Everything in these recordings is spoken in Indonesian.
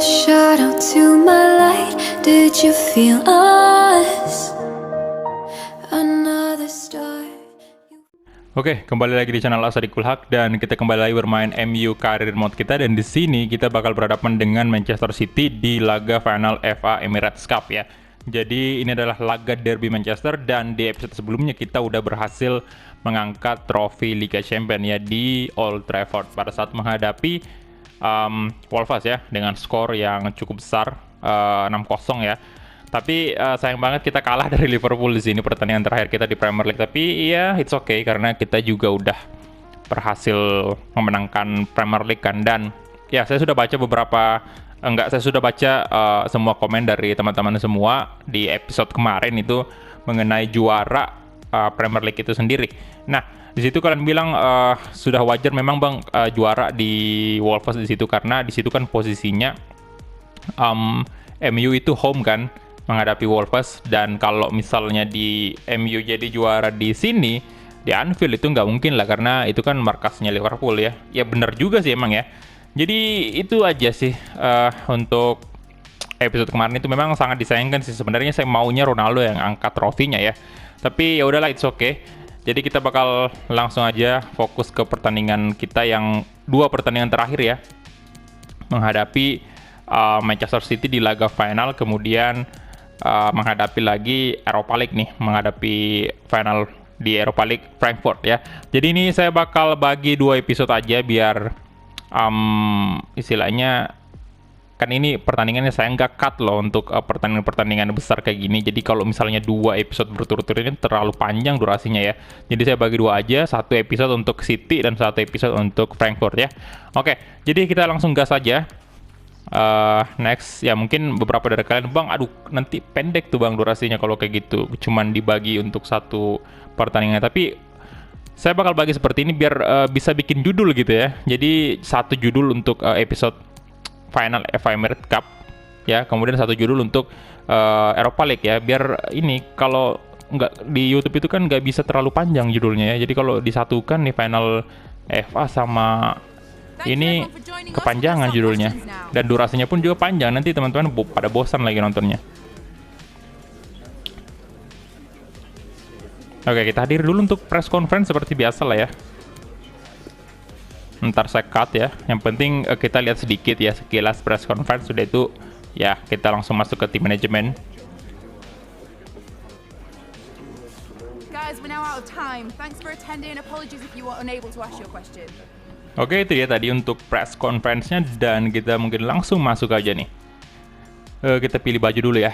shadow to my light. Did you feel us? Another star. Oke, kembali lagi di channel Asadikul Haq dan kita kembali lagi bermain MU Career Mode kita, dan di sini kita bakal berhadapan dengan Manchester City di laga final FA Emirates Cup ya. Jadi ini adalah laga derby Manchester, dan di episode sebelumnya kita udah berhasil mengangkat trofi Liga Champions ya di Old Trafford pada saat menghadapi Wolves ya dengan skor yang cukup besar 6-0 ya. Tapi sayang banget kita kalah dari Liverpool di sini pertandingan terakhir kita di Premier League. Tapi ya it's okay karena kita juga udah berhasil memenangkan Premier League kan. Dan ya saya sudah baca saya sudah baca semua komen dari teman-teman semua di episode kemarin itu mengenai juara Premier League itu sendiri. Nah, di situ kalian bilang sudah wajar memang Bang juara di Wolves di situ, karena di situ kan posisinya MU itu home kan menghadapi Wolves, dan kalau misalnya di MU jadi juara di sini di Anfield itu nggak mungkin lah karena itu kan markasnya Liverpool ya. Ya benar juga sih emang ya. Jadi itu aja sih untuk episode kemarin itu memang sangat disayangkan sih. Sebenarnya saya maunya Ronaldo yang angkat trofinya ya. Tapi ya udahlah, it's okay. Jadi kita bakal langsung aja fokus ke pertandingan kita yang 2 pertandingan terakhir ya. Menghadapi Manchester City di laga final, kemudian menghadapi lagi Europa League nih, menghadapi final di Europa League Frankfurt ya. Jadi ini saya bakal bagi 2 episode aja biar istilahnya kan ini pertandingannya saya nggak cut loh untuk pertandingan-pertandingan besar kayak gini. Jadi kalau misalnya 2 episode berturut-turut ini terlalu panjang durasinya ya. Jadi saya bagi 2 aja, 1 episode untuk City dan 1 episode untuk Frankfurt ya. Oke, jadi kita langsung gas aja. Next ya, mungkin beberapa dari kalian, Bang aduh nanti pendek tuh Bang durasinya kalau kayak gitu, cuman dibagi untuk 1 pertandingan. Tapi saya bakal bagi seperti ini biar bisa bikin judul gitu ya. Jadi 1 judul untuk episode final FA Emirates Cup ya, kemudian 1 judul untuk Europa League ya, biar ini kalau nggak di YouTube itu kan nggak bisa terlalu panjang judulnya ya. Jadi kalau disatukan nih final FA sama ini kepanjangan judulnya, dan durasinya pun juga panjang, nanti teman-teman pada bosan lagi nontonnya. Oke, kita hadir dulu untuk press conference seperti biasa lah ya. Ntar saya cut ya, yang penting kita lihat sedikit ya sekilas press conference, sudah itu ya kita langsung masuk ke tim manajemen. Guys, we're now out of time. Thanks for attending. Apologies if you were unable to ask your question. Oke, itu dia tadi untuk press conference-nya, dan kita mungkin langsung masuk aja nih. Kita pilih baju dulu ya,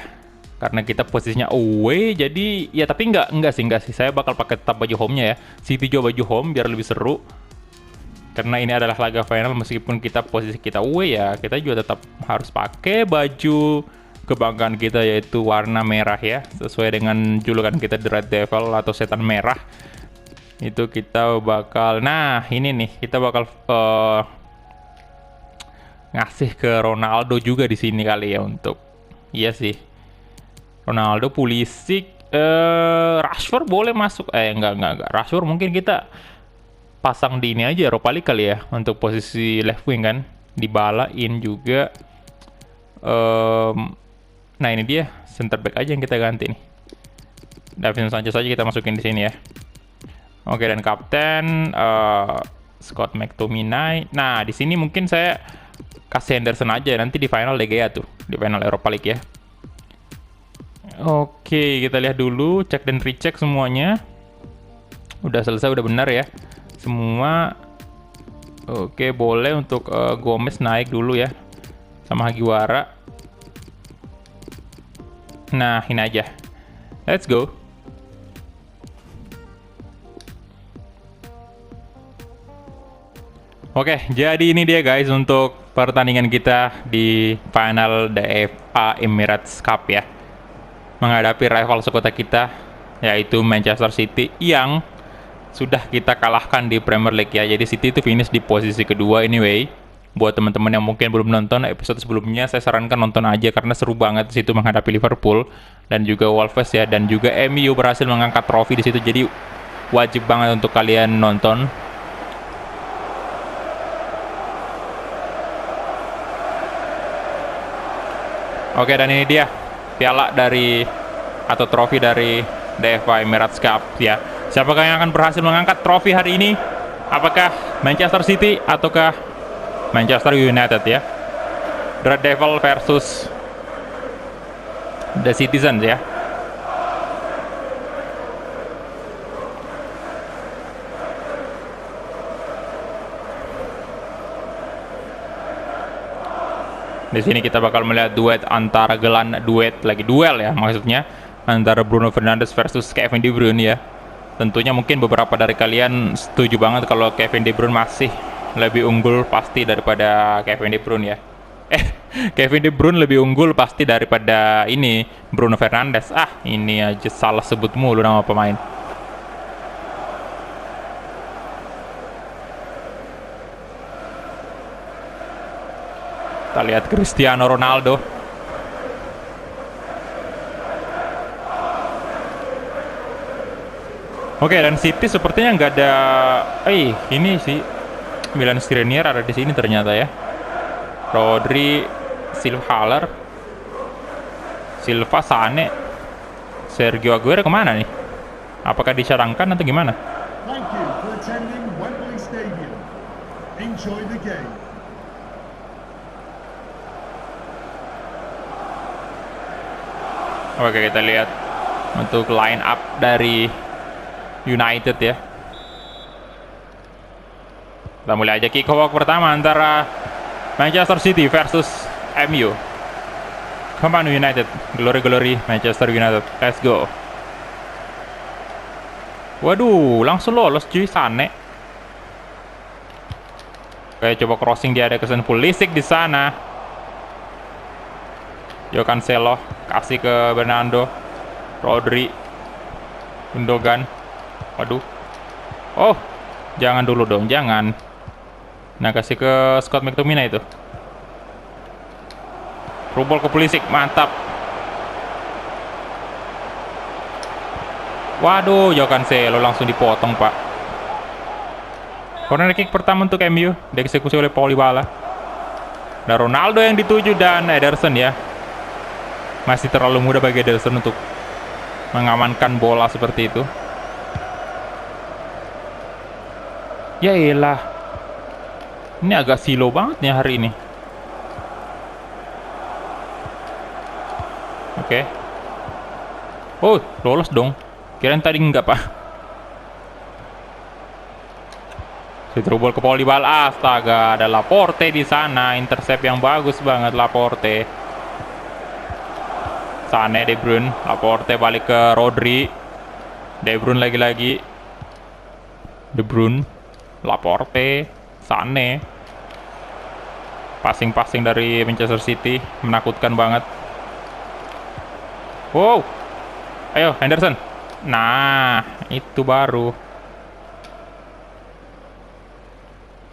karena kita posisinya away. Jadi ya, tapi enggak sih. Saya bakal pakai tetap baju home-nya ya. City juga baju home biar lebih seru. Karena ini adalah laga final, meskipun kita posisi kita away ya, kita juga tetap harus pakai baju kebanggaan kita, yaitu warna merah ya, sesuai dengan julukan kita The Red Devil atau setan merah. Itu kita bakal, nah ini nih kita bakal ngasih ke Ronaldo juga di sini kali ya, untuk iya sih Ronaldo, Pulisic, Rashford boleh masuk, enggak Rashford mungkin kita pasang di ini aja Europa League kali ya untuk posisi left wing kan, dibalain juga. Nah ini dia center back aja yang kita ganti nih, Davinson Sanchez aja kita masukin di sini ya. Oke, dan kapten Scott McTominay. Nah, di sini mungkin saya kasih Henderson aja nanti di final De Gea tuh, di final Europa League ya. Oke, kita lihat dulu, cek dan recheck semuanya. Udah selesai, udah benar ya semua. Oke, boleh untuk Gomez naik dulu ya, sama Hagiwara. Nah, ini aja. Let's go. Oke, jadi ini dia guys untuk pertandingan kita di final FA Emirates Cup ya. Menghadapi rival sekota kita, yaitu Manchester City yang sudah kita kalahkan di Premier League ya. Jadi City itu finish di posisi kedua anyway. Buat teman-teman yang mungkin belum nonton episode sebelumnya, saya sarankan nonton aja karena seru banget di situ menghadapi Liverpool dan juga Wolves ya, dan juga MU berhasil mengangkat trofi di situ. Jadi wajib banget untuk kalian nonton. Oke, dan ini dia piala dari atau trofi dari DFA Emirates Cup ya. Siapakah yang akan berhasil mengangkat trofi hari ini? Apakah Manchester City ataukah Manchester United ya? Red Devil versus The Citizens ya. Di sini kita bakal melihat duet antara duel ya maksudnya antara Bruno Fernandes versus Kevin De Bruyne ya. Tentunya mungkin beberapa dari kalian setuju banget kalau Kevin De Bruyne masih lebih unggul pasti daripada Kevin De Bruyne ya. Kevin De Bruyne lebih unggul pasti daripada ini Bruno Fernandes. Ini aja salah sebut mulu nama pemain. Kita lihat Cristiano Ronaldo. Oke, dan City sepertinya nggak ada. Ini sih Milan Skriniar ada di sini ternyata ya. Rodri, Silva, Sane, Sergio Aguero kemana nih? Apakah dicarangkan atau gimana? Thank you for attending Wembley Stadium. Enjoy the game. Oke, kita lihat untuk line up dari United ya. Kita mulai aja kick off pertama antara Manchester City versus MU. Come on United, glory Manchester United. Let's go. Waduh, langsung lolos cuy Sane. Oke, coba crossing dia, ada kesan Pulisic di sana. Yo Cancelo kasih ke Bernardo, Rodri, Gundogan. Waduh. Oh, jangan dulu dong, jangan. Nah, kasih ke Scott McTominay itu. Rubol ke Pulisic, mantap. Waduh, Yo Cancelo langsung dipotong, Pak. Corner kick pertama untuk MU, dieksekusi oleh Paul Dybala. Dan Ronaldo yang dituju dan Ederson ya. Masih terlalu muda bagi Ederson untuk mengamankan bola seperti itu. Ya elah. Ini agak silo banget nih hari ini. Oke. Oh, lolos dong. Kirain tadi enggak, Pak. Terubol ke Paul Dybala. Astaga, ada Laporte di sana. Intercept yang bagus banget Laporte. Sane, De Bruyne, Laporte balik ke Rodri, De Bruyne lagi-lagi, De Bruyne, Laporte, Sane. Passing dari Manchester City menakutkan banget. Wow, ayo Henderson. Nah, itu baru.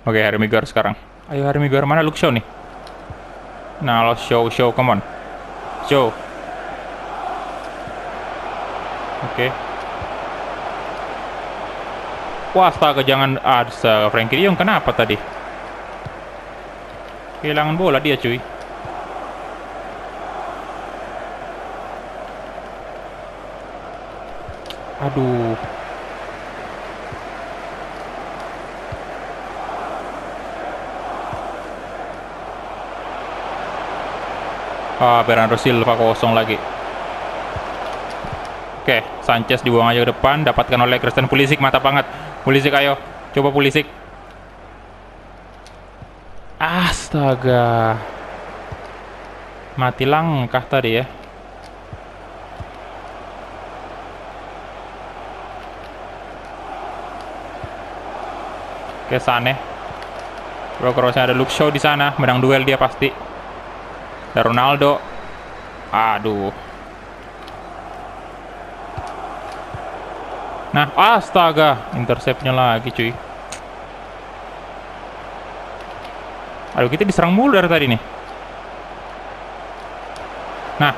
Oke, Harry Maguire sekarang. Ayo Harry Maguire, mana Luke Shaw nih? Nah, lo show, come on, show. Oke. Wah, astaga, jangan. Frankie De Jong kenapa tadi? Kehilangan bola dia, cuy. Aduh. Bernardo Silva kosong lagi. Oke, Sanchez dibuang aja ke depan, dapatkan oleh Christian Pulisic, mantap banget. Pulisic, ayo, coba Pulisic. Astaga. Mati langkah tadi ya. Oke, Sane. Crossnya ada Luke Shaw di sana, menang duel dia pasti. Dan Ronaldo. Aduh. Nah, astaga, interceptnya lagi cuy. Aduh, kita diserang mulu dari tadi nih. Nah,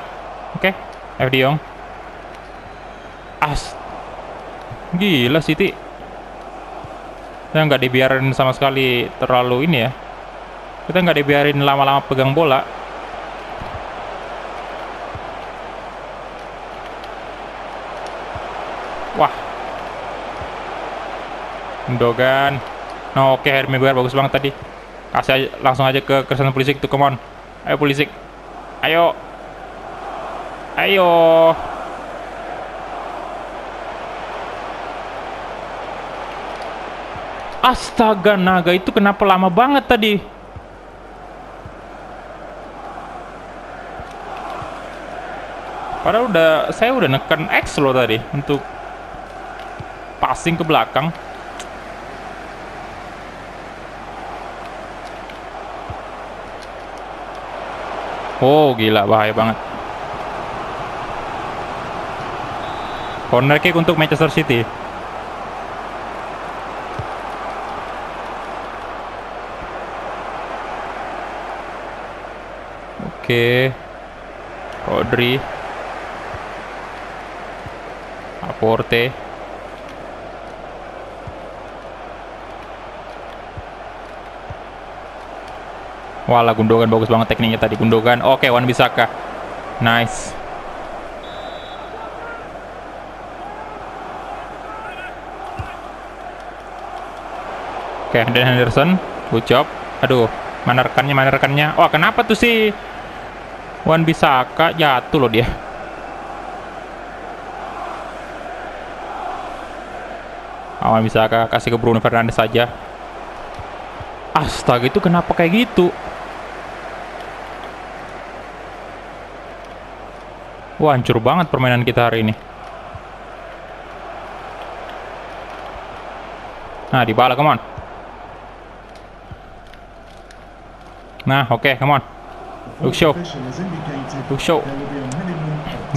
oke, F De Jong. Gila City. Kita nggak dibiarin sama sekali terlalu ini ya. Kita nggak dibiarin lama-lama pegang bola. Wah. Gundogan. No, oke, Harry Maguire bagus banget tadi. Kasih langsung aja ke Christian Pulisic tuh, come on. Ayo Pulisic. Ayo. Ayo. Astaga, naga itu kenapa lama banget tadi? Padahal saya udah neken X loh tadi untuk passing ke belakang. Oh gila, bahaya banget. Corner kick untuk Manchester City. Oke. Rodri. Laporte. Walah, Gundogan bagus banget tekniknya tadi. Gundogan. Oke, Wan-Bissaka. Nice. Oke, Dan Henderson. Good job. Aduh, mana rekannya. Wah, kenapa tuh sih Wan-Bissaka jatuh loh dia. Wan-Bissaka kasih ke Bruno Fernandes saja. Astaga, itu kenapa kayak gitu? Wah, hancur banget permainan kita hari ini. Nah, Dybala, come on. Nah, oke, come on. Luke Shaw. Luke Shaw.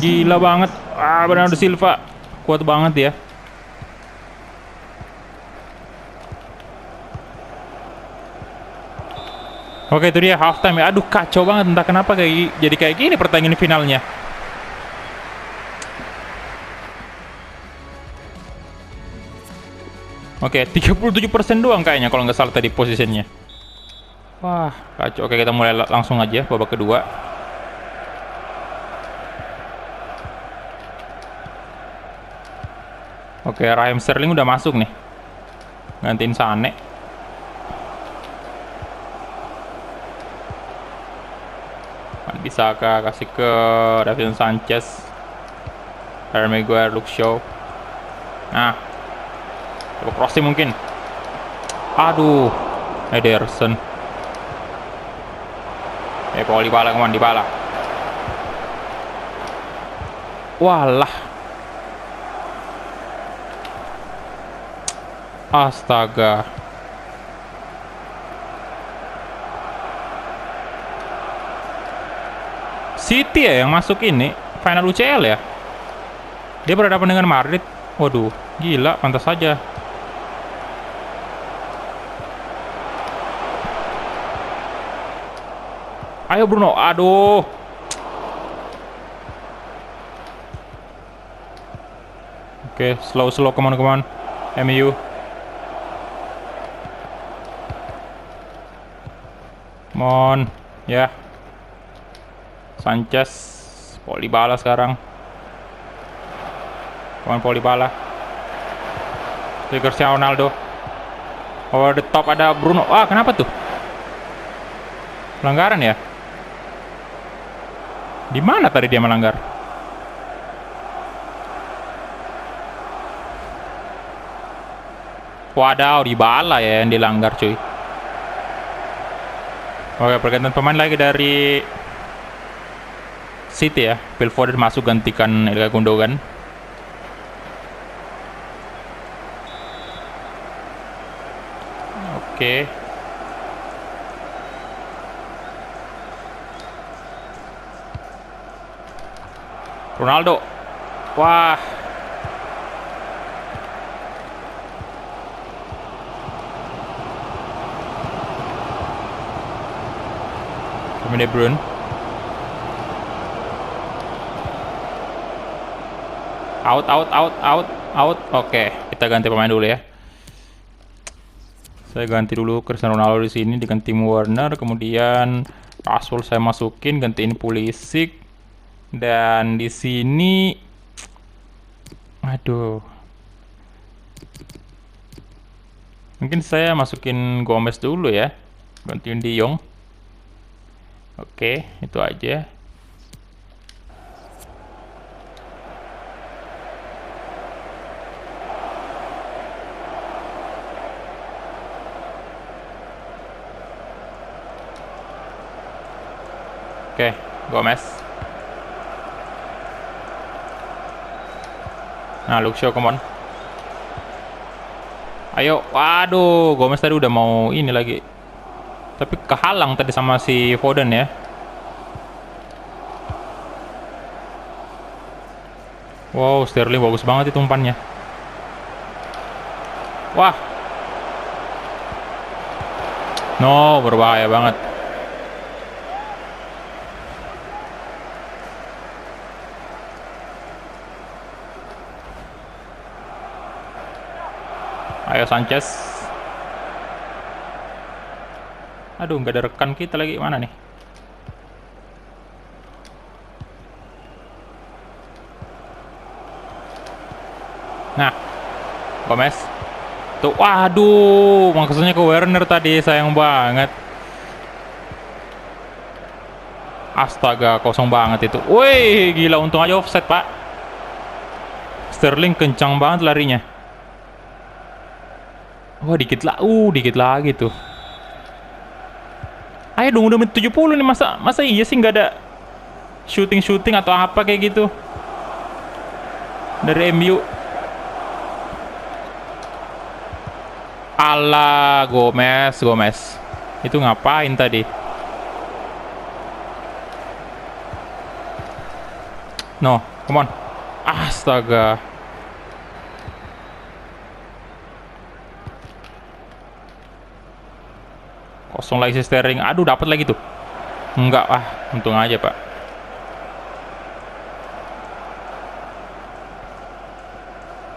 Gila banget. Bernardo Silva. Kuat banget ya. Oke, itu dia halftime ya. Aduh, kacau banget. Entah kenapa jadi kayak gini pertandingan finalnya. Oke, 37% doang kayaknya kalau nggak salah tadi posisinya. Wah, kacau. Oke, kita mulai langsung aja babak kedua. Oke, Raheem Sterling udah masuk nih. Gantiin Sane. Bisa kasih ke Davinson Sanchez, Harry Maguire, Luke Shaw. Nah, coba crossing mungkin. Aduh, Ederson. Paul Dybala, kemana Dybala? Walah. Astaga. City ya yang masuk ini final UCL ya. Dia berhadapan dengan Madrid. Waduh, gila, pantas saja. Ayo Bruno, aduh. Oke, slow, come on. MU. Come on, ya. Sanchez, Paul Dybala sekarang. Paul Dybala. Cristiano Ronaldo. Over the top ada Bruno. Wah, kenapa tuh? Pelanggaran ya? Di mana tadi dia melanggar? Wadaw, Dybala ya yang dilanggar cuy. Oke, pergantian pemain lagi dari City ya. Phil Foden masuk gantikan Ilkay Gundogan. Oke. Ronaldo. Wah. De Bruyne. Out. Oke, kita ganti pemain dulu ya. Saya ganti dulu Cristiano Ronaldo di sini, diganti Werner, kemudian Rashford saya masukin, gantiin Pulisic. Dan di sini aduh, Mungkin saya masukin Gomez dulu ya. Gantiin De Jong. Oke, itu aja. Oke, Gomez. Nah, Luke Shaw, come on. Ayo, waduh, Gomez tadi udah mau ini lagi. Tapi kehalang tadi sama si Foden ya. Wow, Sterling bagus banget itu umpannya. Wah. No, berbahaya banget. Ayo Sanchez. Aduh, nggak ada rekan kita lagi. Mana nih? Nah, Gomez. Tuh, waduh, maksudnya ke Werner tadi, sayang banget. Astaga, kosong banget itu. Wih, gila, untung aja offset, Pak. Sterling kencang banget larinya. Wah, dikit lagi tuh. Ayo dong, udah menit 70 nih, masa iya sih nggak ada shooting atau apa kayak gitu dari MU. Alah, Gomez. Itu ngapain tadi? No, come on. Astaga. Kosong lagi si Sterling. Aduh, dapat lagi tuh. Enggak, untung aja, Pak.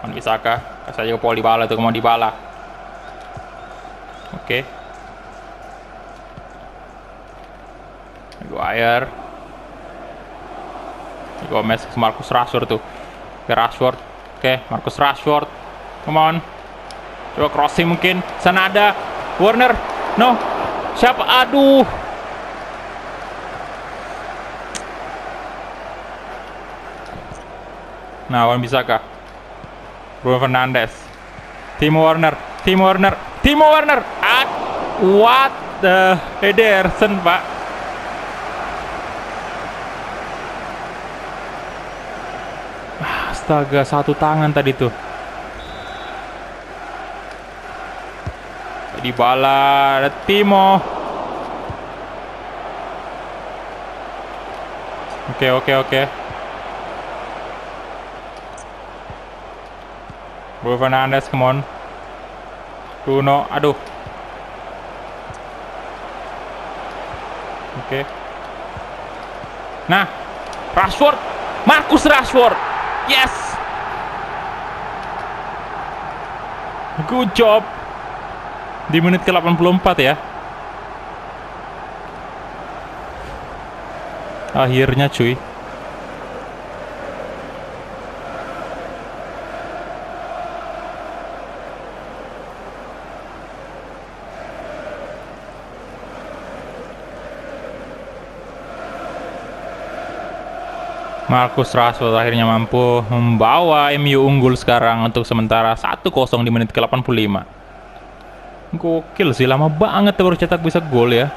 Wan Bissaka, kasih aja ke Paul Dybala tuh, mau Dybala. Oke. Maguire. Gomez, Marcus Rashford tuh. Ke Rashford. Oke, Marcus Rashford. Come on. Coba crossing mungkin. Sana ada Werner. No. Siapa? Aduh. Nah, Wan Bissaka. Bruno Fernandes. Timo Werner. What the Ederson, Pak. Astaga, satu tangan tadi tuh. Dybala, ada Timo. Oke. Bruno Fernandes, come on. Bruno, aduh. Oke. Nah, Rashford, Marcus Rashford. Yes. Good job. Di menit ke-84 ya. Akhirnya cuy. Marcus Rashford akhirnya mampu membawa MU unggul sekarang untuk sementara 1-0 di menit ke-85. Gokil sih, lama banget baru cetak bisa gol ya.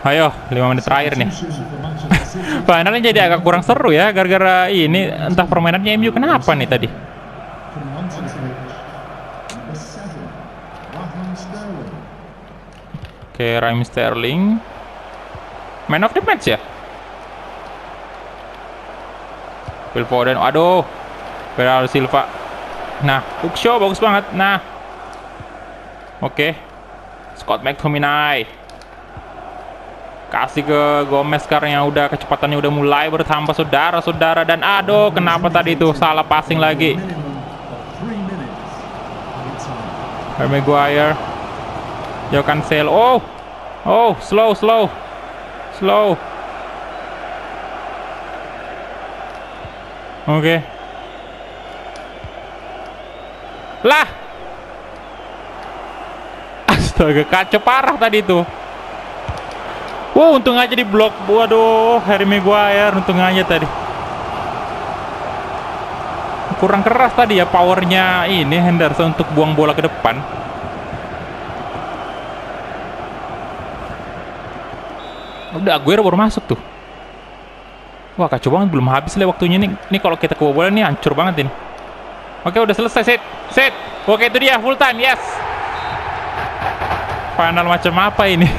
Ayo, 5 menit terakhir nih. Finalnya jadi agak kurang seru ya, gara-gara ini entah permainannya MU kenapa nih tadi. Oke, Raheem Sterling. Man of the match ya? Phil Foden, aduh. Bernardo Silva. Nah, Luke Shaw bagus banget. Nah. Oke. Scott McTominay. Kasih ke Gomez sekarang yang udah kecepatannya udah mulai bertambah, saudara-saudara. Dan aduh, kenapa tadi itu salah passing lagi. Harry Maguire. Joe Cancelo. Oh, slow. Oke. Lah. Astaga, kacau parah tadi tuh. Wow, untung aja di blok. Waduh, Harry Maguire untung aja tadi. Kurang keras tadi ya powernya ini Henderson untuk buang bola ke depan. Udah Aguero baru masuk tuh. Wah, kacau banget, belum habis lah waktunya nih. Ini kalau kita kebobolan nih hancur banget ini. Oke, udah selesai, set. Oke, itu dia full time, yes. Final macam apa ini?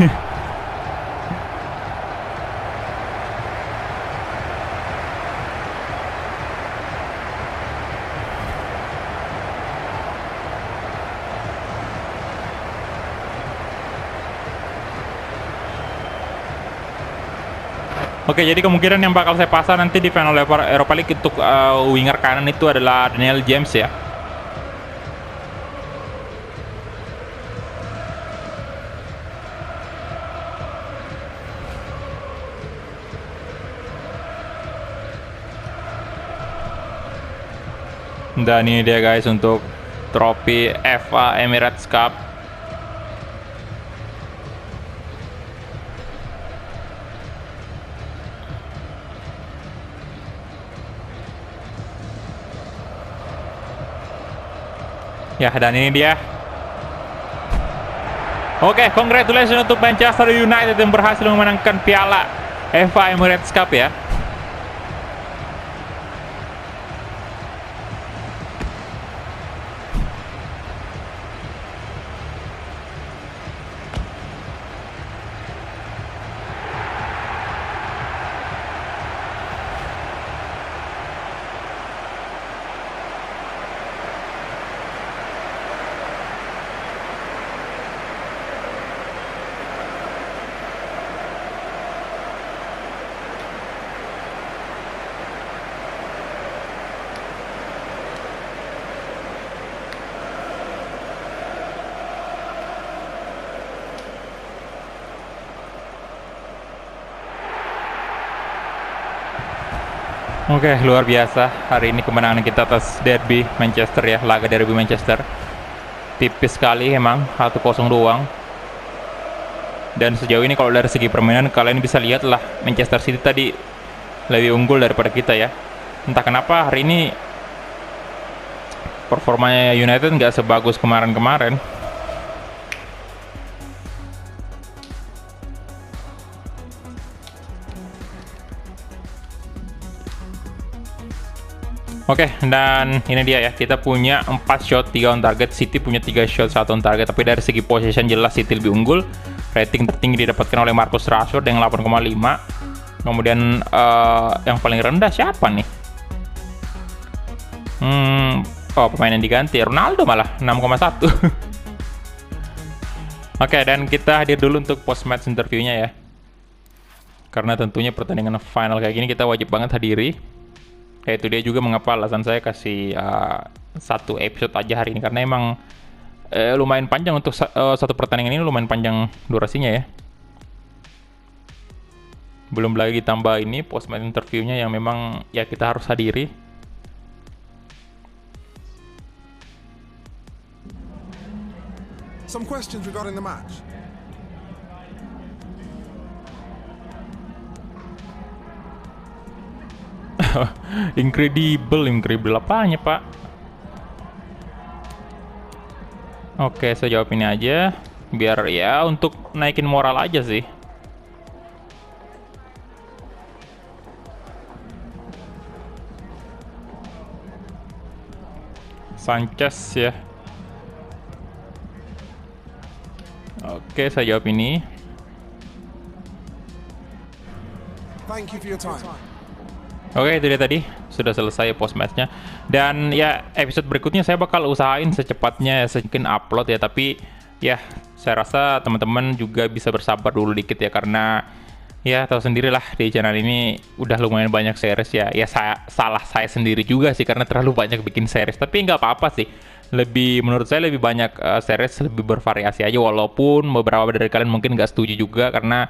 Oke, jadi kemungkinan yang bakal saya pasang nanti di final Europa League untuk winger kanan itu adalah Daniel James ya. Dan ini dia guys untuk trofi FA Emirates Cup. Ya, dan ini dia. Oke, congratulations untuk Manchester United yang berhasil memenangkan piala FA Emirates Cup ya. Oke, luar biasa hari ini kemenangan kita atas derby Manchester ya, laga derby Manchester. Tipis sekali emang, 1-0 doang. Dan sejauh ini kalau dari segi permainan kalian bisa lihat lah Manchester City tadi lebih unggul daripada kita ya. Entah kenapa hari ini performanya United nggak sebagus kemarin-kemarin. Oke, dan ini dia ya, kita punya 4 shot 3 on target, City punya 3 shot 1 on target, tapi dari segi possession jelas City lebih unggul. Rating tertinggi didapatkan oleh Marcus Rashford yang 8,5. Kemudian yang paling rendah siapa nih? Oh, pemain yang diganti Ronaldo malah 6,1. Oke, dan kita hadir dulu untuk post match interviewnya ya. Karena tentunya pertandingan final kayak gini kita wajib banget hadiri. Kayak itu dia juga mengapa alasan saya kasih 1 episode aja hari ini, karena emang lumayan panjang untuk satu pertandingan ini, lumayan panjang durasinya ya. Belum lagi ditambah ini post match interviewnya yang memang ya kita harus hadiri. Some questions regarding the match. Incredible apanya pak? Oke, saya jawab ini aja biar ya untuk naikin moral aja sih. Sanchez ya. Oke, saya jawab ini. Thank you for your time. Oke, itu dia tadi, sudah selesai post matchnya. Dan ya episode berikutnya saya bakal usahain secepatnya mungkin upload ya. Tapi ya saya rasa teman-teman juga bisa bersabar dulu dikit ya, karena ya tahu sendirilah di channel ini udah lumayan banyak series ya. Ya salah saya sendiri juga sih karena terlalu banyak bikin series. Tapi nggak apa-apa sih. Menurut saya lebih banyak series, lebih bervariasi aja. Walaupun beberapa dari kalian mungkin nggak setuju juga karena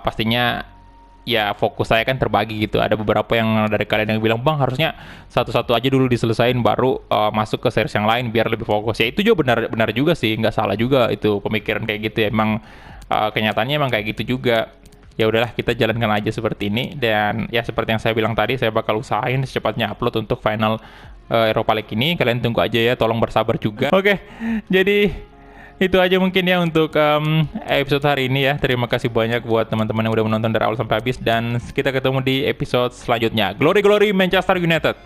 pastinya ya fokus saya kan terbagi gitu. Ada beberapa yang dari kalian yang bilang, "Bang, harusnya satu-satu aja dulu diselesain baru masuk ke series yang lain biar lebih fokus." Ya itu juga benar juga sih, nggak salah juga itu pemikiran kayak gitu ya. Emang kenyataannya emang kayak gitu juga. Ya udahlah, kita jalankan aja seperti ini, dan ya seperti yang saya bilang tadi, saya bakal usahain secepatnya upload untuk final Europa League ini. Kalian tunggu aja ya, tolong bersabar juga. Oke, jadi itu aja mungkin ya untuk episode hari ini ya. Terima kasih banyak buat teman-teman yang udah menonton dari awal sampai habis, dan kita ketemu di episode selanjutnya. Glory glory Manchester United.